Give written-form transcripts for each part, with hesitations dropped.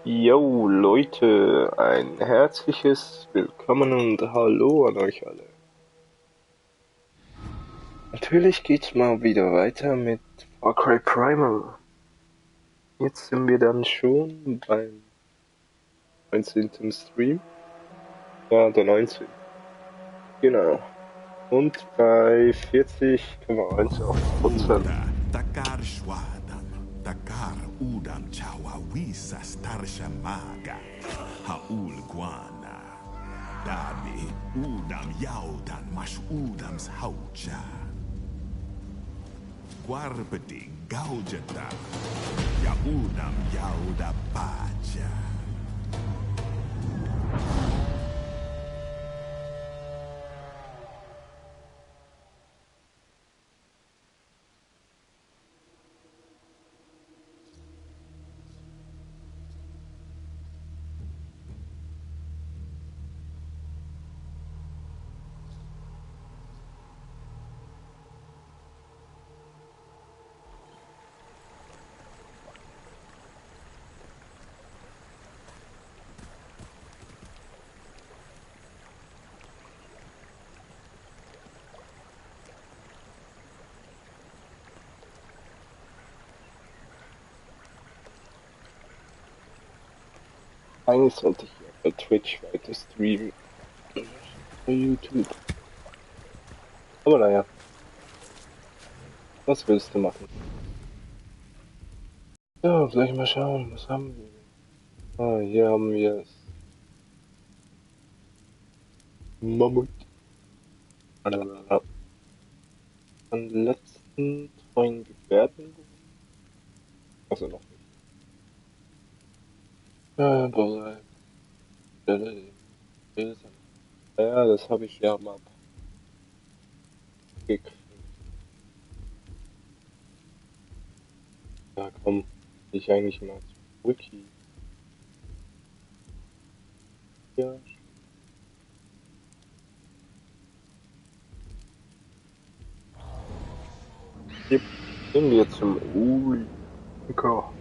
Jo Leute, ein herzliches Willkommen und Hallo an euch alle. Natürlich geht's mal wieder weiter mit Far Cry Primal. Jetzt sind wir dann schon beim 19. Stream. Ja, der 19. Genau. Und bei 40,18%. Takar Shwadan, Takar Udam Chawawisa Starshamaga, Haul Guana, Dabi Udam Yaudan Mash Udams Haucha, Guarbeti Gaujata, Yaudam Yauda Pacha. Eigentlich sollte ich ja bei Twitch weiter streamen. Bei YouTube. Aber naja, was willst du machen? Ja, gleich mal schauen, was haben wir? Ah, hier haben wir es. Mammut. An letzten treuen Gefährten. Also noch nicht. Bereit. Ja, das habe ich ja mal gekriegt. Ja, komm, ich eigentlich mal zu Wiki. Ja. Hier gehen wir zum Ulika.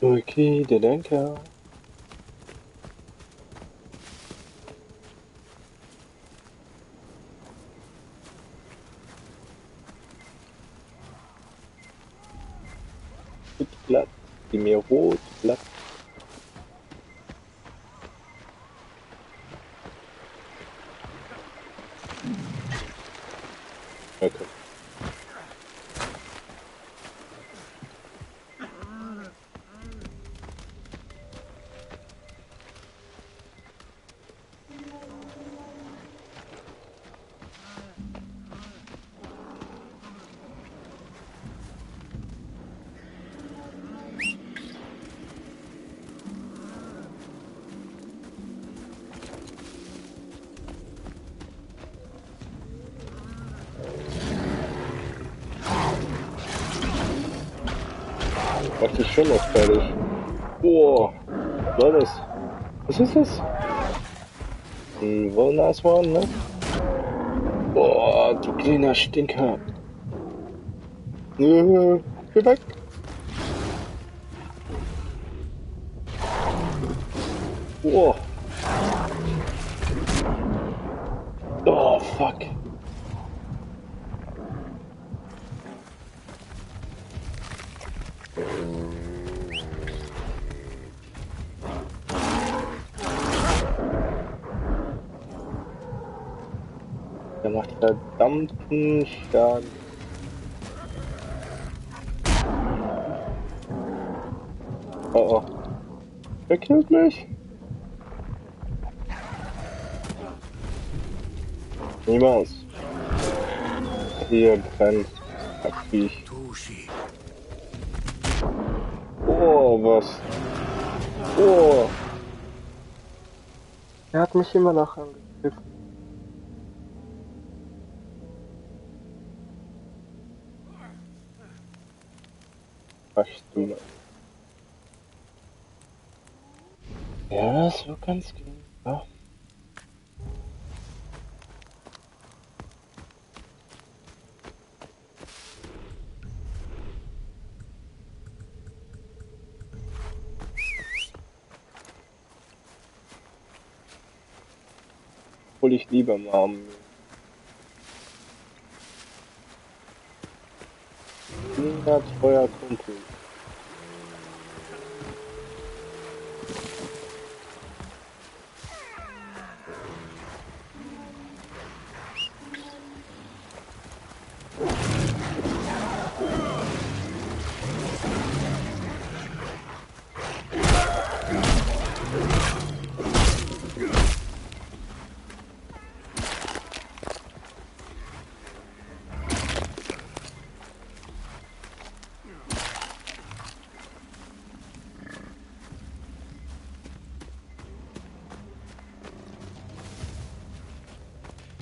Okay, der Denker. Mit Blatt. Die mir rot, Blatt. Okay. Macht es schon noch fertig. Boah, was war das? Was ist das? Ein Wollnashorn, ne? Boah, du kleiner Stinker. Geh weg. Boah. Oh, fuck. Der macht verdammten Schaden. Oh oh. Wer killt mich? Niemals. Hier brennt. Abviech. Tushi. Oh, was? Oh! Er hat mich immer noch angegriffen. Ach du Mann. Ja, so kann's gehen. Ja. Hol ich lieber mal. Niemand treuer Kumpel.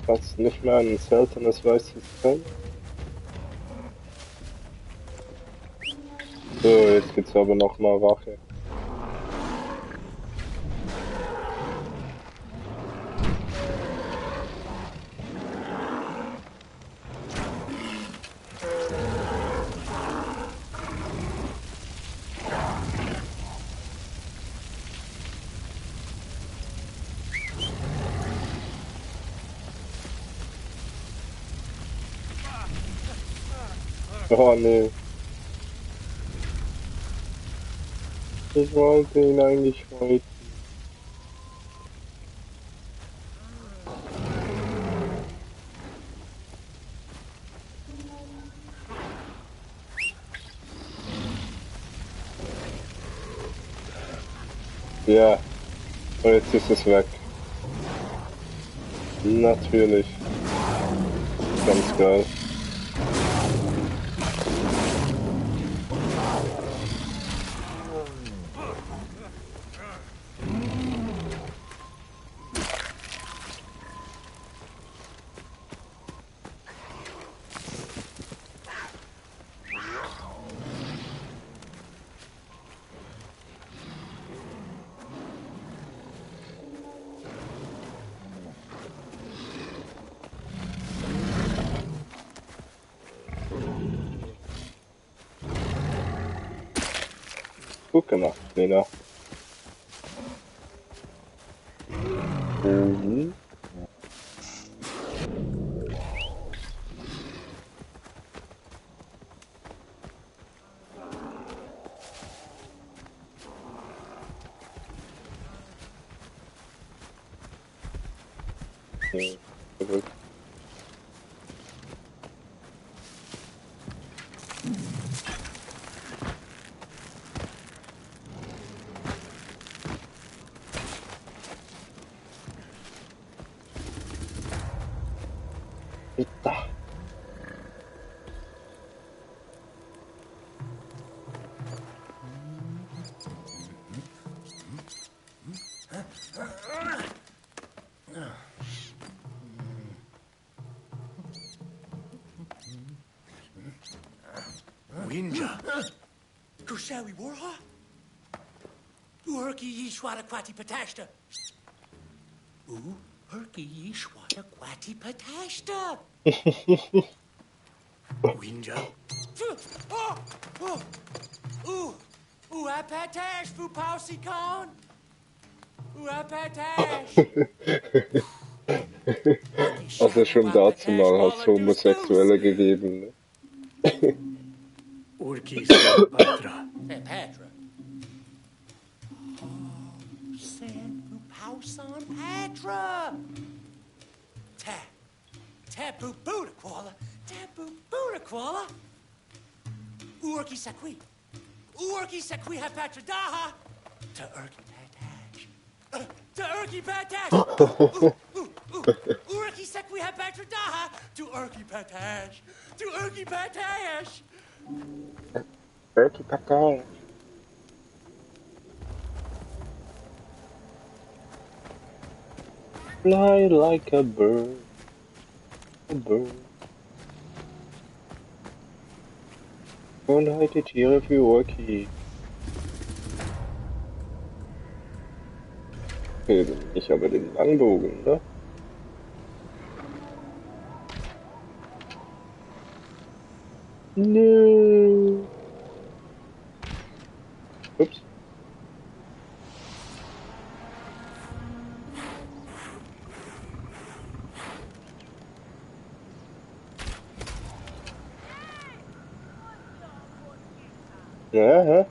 Hast nicht mehr ein seltenes weißes Fell? So, jetzt gibt's aber noch mal Rache. Oh nee. Ich wollte ihn eigentlich heute. Ja, und jetzt ist es weg. Natürlich. Ganz geil. Gut gemacht, Lena. Mhm. Gut. Da. Winja. Kushawi Warha? Urki Yishwata Kwati Patashta. Urki Yishwata Kwati Patashta. Winja. Apatash Fu Pausi Khan. Apatash. Also schon dazu mal als Homosexuelle gegeben. Ne? Urki Patra. Patra. San Fu Pausan Patra. Tapu Buddha Koala. Tapu Buddha Koala. Urki Sakwi. Urki Sakwi Hapatra Daha. To Urki Patash. To Urki Patash. Urki Sakwi Hapatra Daha. To To Urky Patash! To Urky Patash! Bertie Patel. Fly like a bird. A bird. Und halt die Tiere für Orky. Ich habe den Langbogen, ne? Nö. Ups. Ja, hä?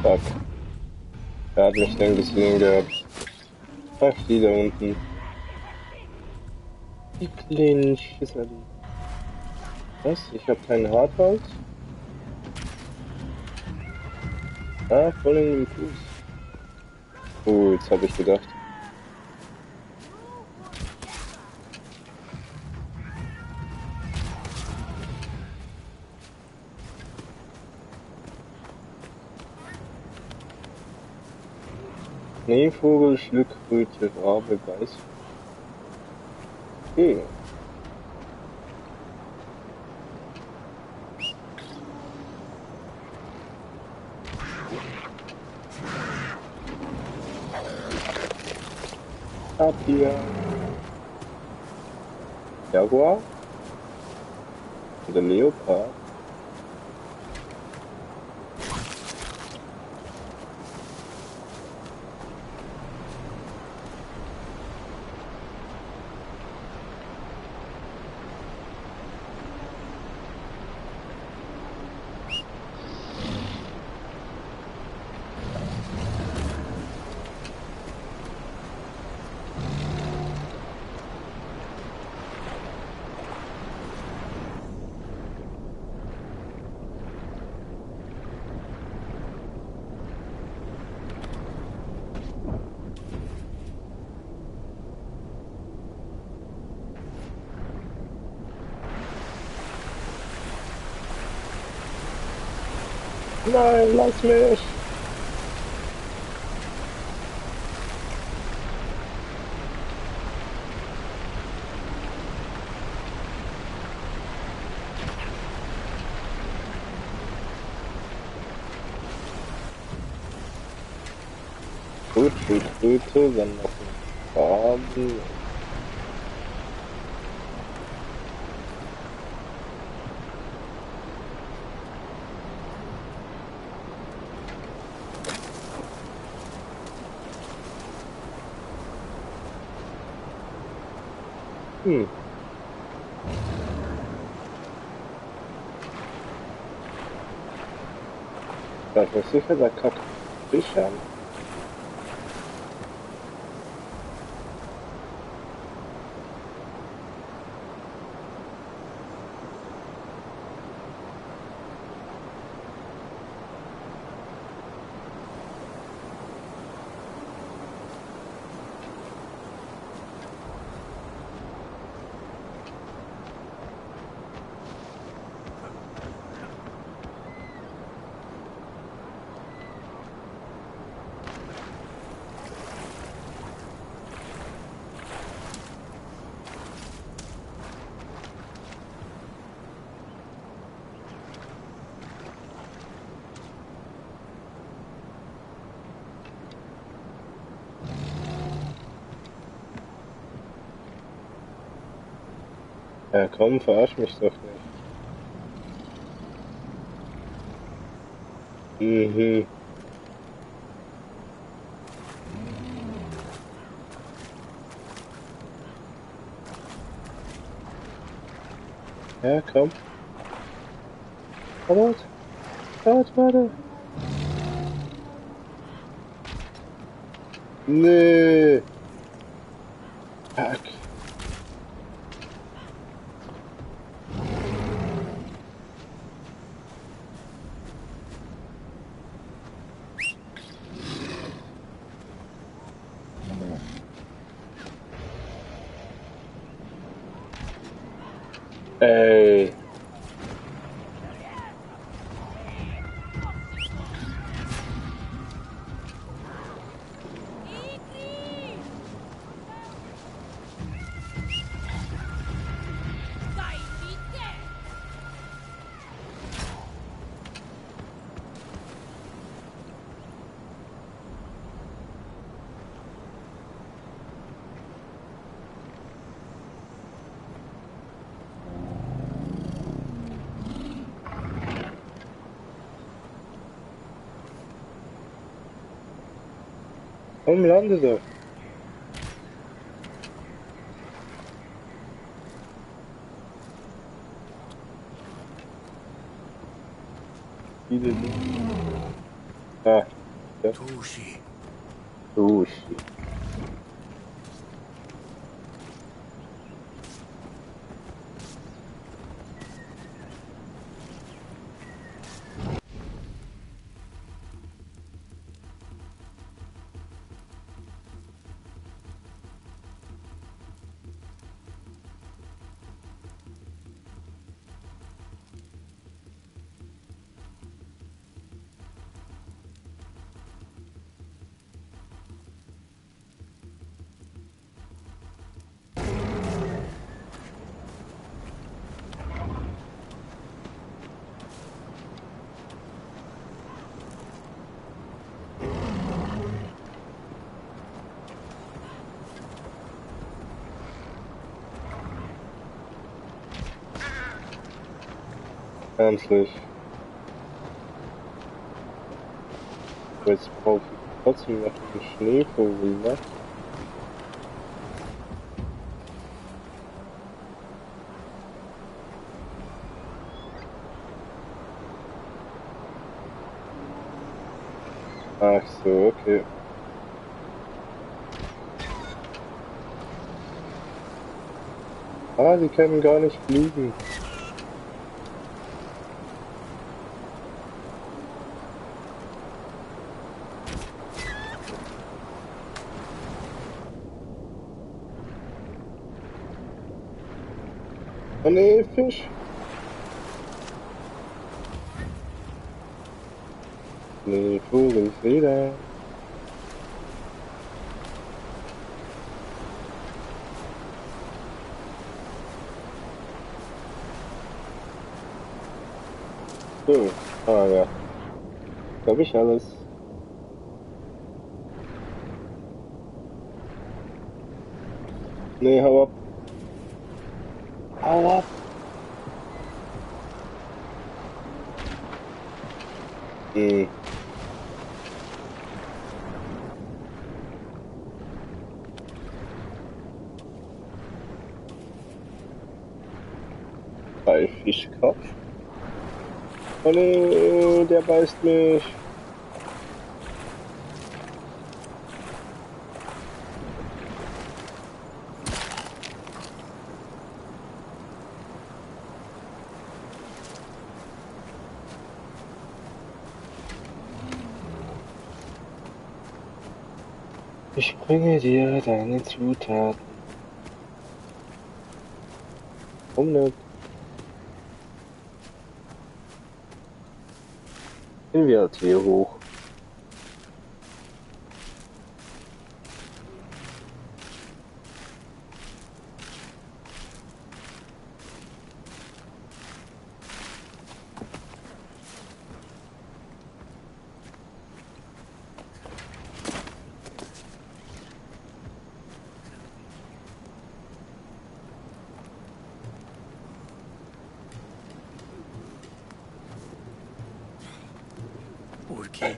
Fuck. Er hat mich dann gesehen gehabt. Ach, die da unten. Die kleinen Schisserli. Was? Ich hab keinen Hartholz? Ah, voll in den Fuß. Oh, jetzt hab ich gedacht. Schneevogel, Schildkröte, Rabe, Geiß. Okay. Tapir. Jaguar. Oder Leopard. Nein, lass mich! Gut, Schildkröte, dann noch ein Raben. Da ist sicher der Kack. Sicher. Ja komm, verarsch mich doch nicht. Mhm. Ja komm. Warte. Nee. Fuck. Ey. Warum landet er? Viele Ah, ja. Tushi. Sushi. Ernstlich. Aber jetzt brauche ich trotzdem noch einen Schneevogel, ne? Ach so, okay. Ah, die können gar nicht fliegen. Oh nee, Fisch. Nee, Vogelfeder. So, ah ja. Hab ich alles. Nee, hau ab. Hau ab. Hm. Bei Fischkopf. Oh nee, der beißt mich. Ich bringe dir deine Zutaten. Warum nicht? Gehen wir jetzt hier hoch. Urki.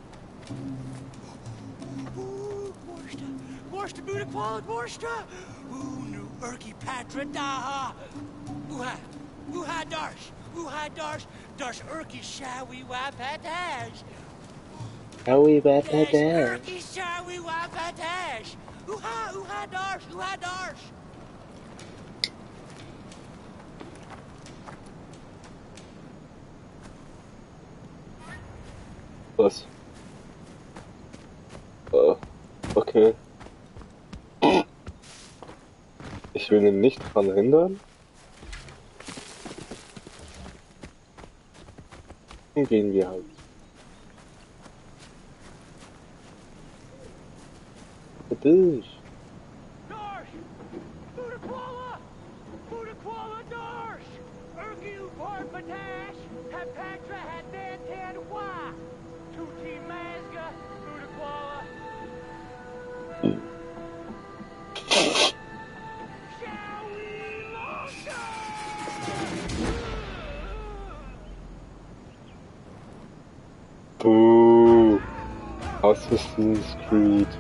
Worsta buda quad, worsta. Nu Urki Patra daha. Uha darsh. Uha darsh. Darsh Urki shawi wa patash. Howie Bad Yes, Dad. Urki shawi wa patash. Uha darsh. Uha darsh. Was? Okay. Ich will ihn nicht dran hindern. Dann gehen wir halt. Durch. Darsh! Buddha Kuala! Buddha Kuala Darsh! Urgu Port Patash! Hapatra had Nantan Wa! Tuti Mazga! Buddha Kuala! Shawi Longa! Boo. Assassin's Creed.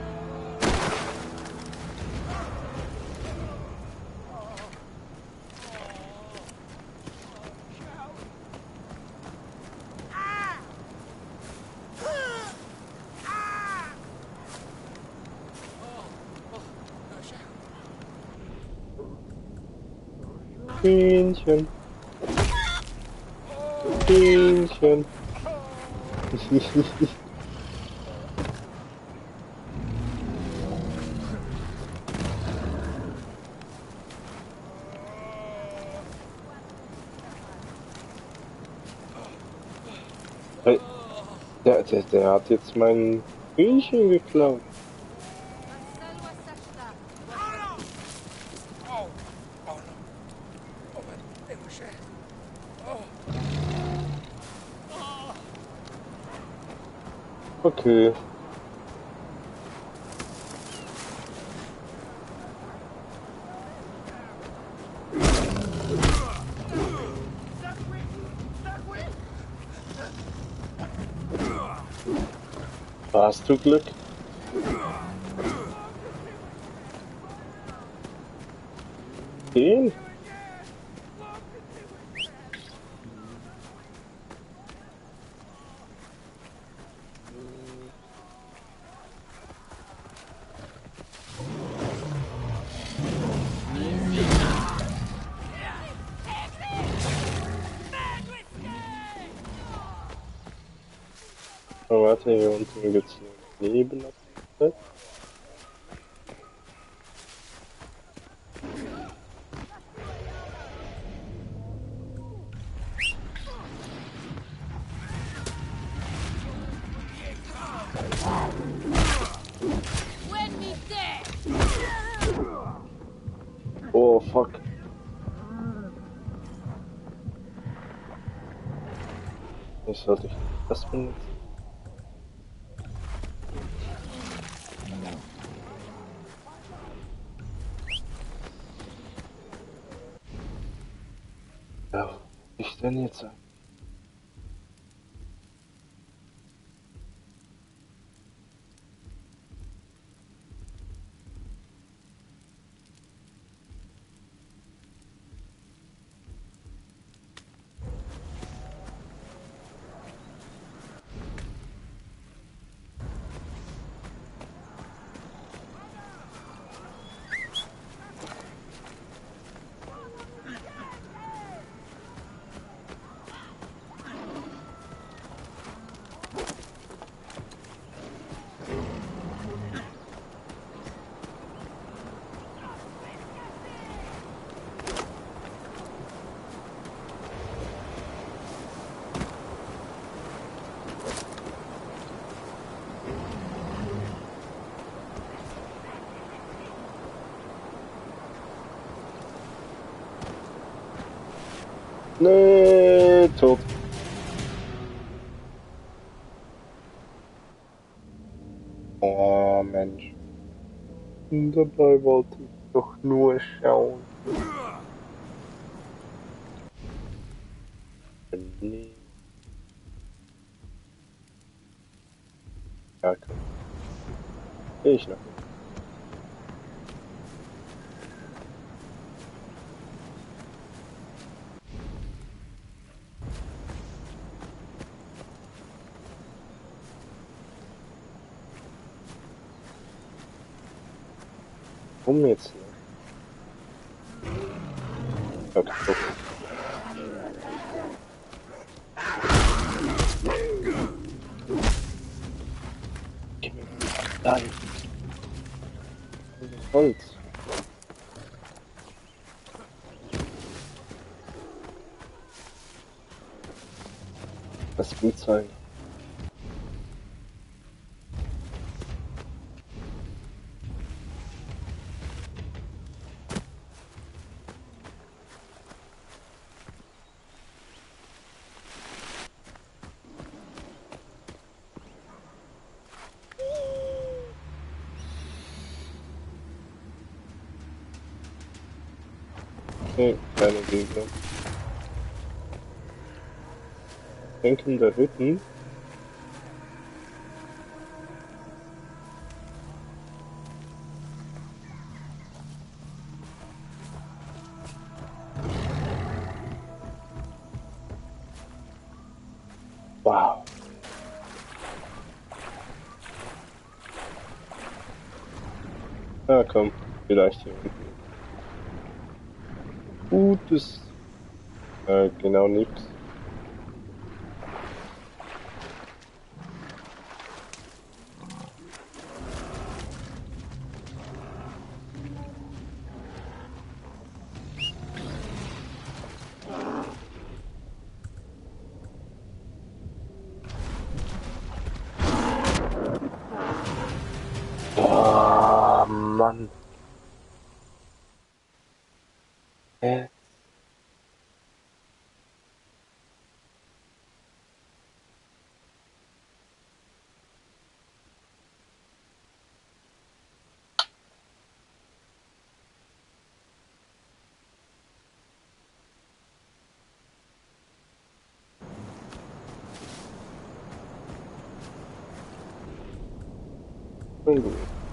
Hähnchen. Hähnchen. Hey, der hat jetzt mein Hühnchen geklaut. Okay. Hast du Glück? Den? Oh, warte, hier unten gibt's eine Nebenabschnitt. Oh, fuck. Jetzt sollte ich das benutzen. Ja, wo ich denn jetzt sein? Nee, tot. Oh, Mensch. Und dabei wollte ich doch nur schauen. Nee. Ja, komm. Ich noch. Warum jetzt nicht? Okay, okay. Gib mir Nein. Holz. das gut sein. Okay, kleine Gegner. Denkende Hütten. Wow. Na komm, vielleicht hier unten. Gutes. Genau nix. Oh, Mann. Hä? Nun gut.